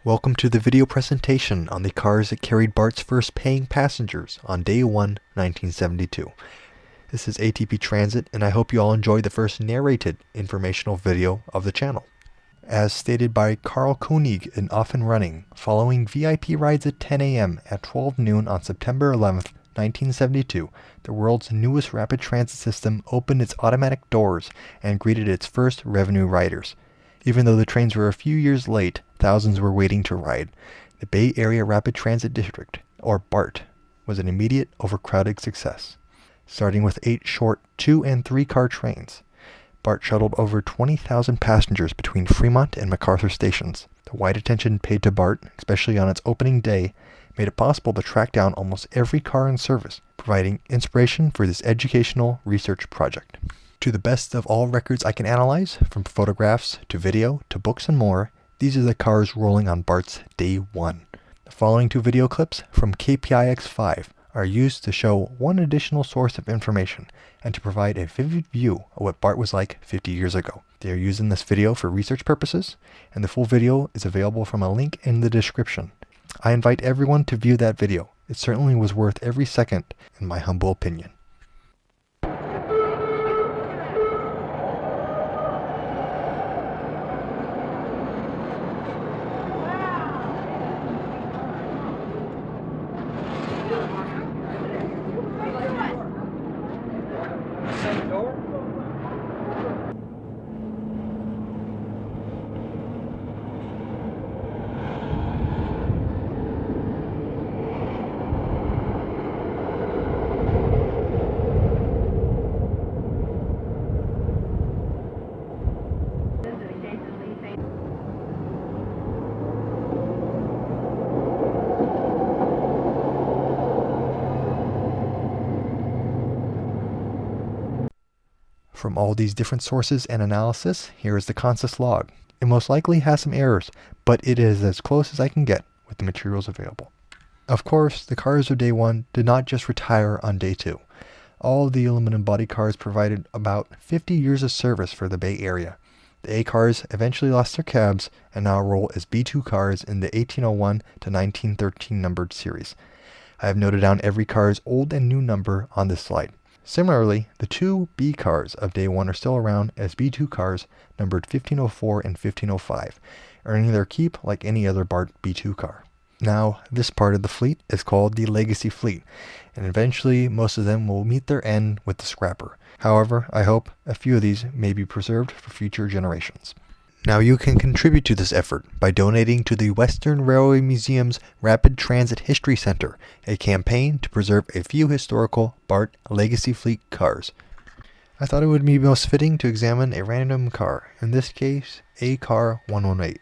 Welcome to the video presentation on the cars that carried BART's first paying passengers on Day 1, 1972. This is ATP Transit, and I hope you all enjoyed the first narrated informational video of the channel. As stated by Carl Koenig in Often Running, following VIP rides at 10 a.m. at 12 noon on September 11th, 1972, the world's newest rapid transit system opened its automatic doors and greeted its first revenue riders. Even though the trains were a few years late, thousands were waiting to ride. The Bay Area Rapid Transit District, or BART, was an immediate, overcrowded success. Starting with 8 short 2- and 3-car trains, BART shuttled over 20,000 passengers between Fremont and MacArthur stations. The wide attention paid to BART, especially on its opening day, made it possible to track down almost every car in service, providing inspiration for this educational research project. To the best of all records I can analyze, from photographs to video to books and more, these are the cars rolling on BART's Day 1. The following 2 video clips from KPIX5 are used to show one additional source of information and to provide a vivid view of what BART was like 50 years ago. They are used in this video for research purposes, and the full video is available from a link in the description. I invite everyone to view that video. It certainly was worth every second, in my humble opinion. From all these different sources and analysis, here is the consensus log. It most likely has some errors, but it is as close as I can get with the materials available. Of course, the cars of Day 1 did not just retire on Day 2. All of the aluminum body cars provided about 50 years of service for the Bay Area. The A cars eventually lost their cabs and now roll as B2 cars in the 1801 to 1913 numbered series. I have noted down every car's old and new number on this slide. Similarly, the 2 B cars of Day 1 are still around as B2 cars numbered 1504 and 1505, earning their keep like any other BART B2 car. Now, this part of the fleet is called the Legacy Fleet, and eventually most of them will meet their end with the scrapper. However, I hope a few of these may be preserved for future generations. Now you can contribute to this effort by donating to the Western Railway Museum's Rapid Transit History Center, a campaign to preserve a few historical BART Legacy Fleet cars. I thought it would be most fitting to examine a random car, in this case, A Car 118.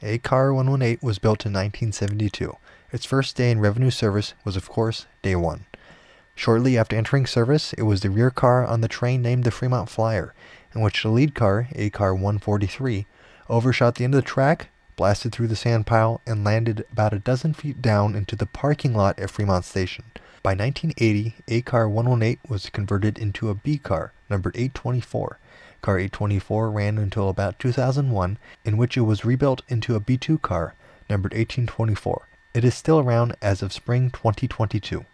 A Car 118 was built in 1972. Its first day in revenue service was, of course, Day 1. Shortly after entering service, it was the rear car on the train named the Fremont Flyer, in which the lead car, A Car 143, overshot the end of the track, blasted through the sand pile, and landed about a dozen feet down into the parking lot at Fremont Station. By 1980, A Car 118 was converted into a B car, numbered 824. Car 824 ran until about 2001, in which it was rebuilt into a B2 car, numbered 1824. It is still around as of spring 2022.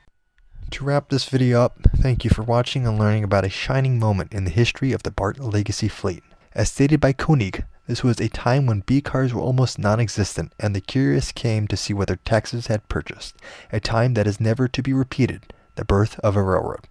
To wrap this video up, thank you for watching and learning about a shining moment in the history of the BART Legacy Fleet. As stated by Koenig, this was a time when B cars were almost non-existent, and the curious came to see what their taxes had purchased, a time that is never to be repeated, the birth of a railroad.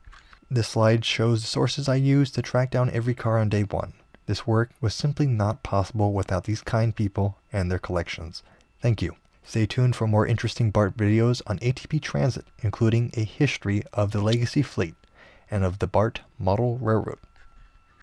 This slide shows the sources I used to track down every car on Day 1. This work was simply not possible without these kind people and their collections. Thank you. Stay tuned for more interesting BART videos on ATP Transit, including a history of the Legacy Fleet and of the BART Model Railroad.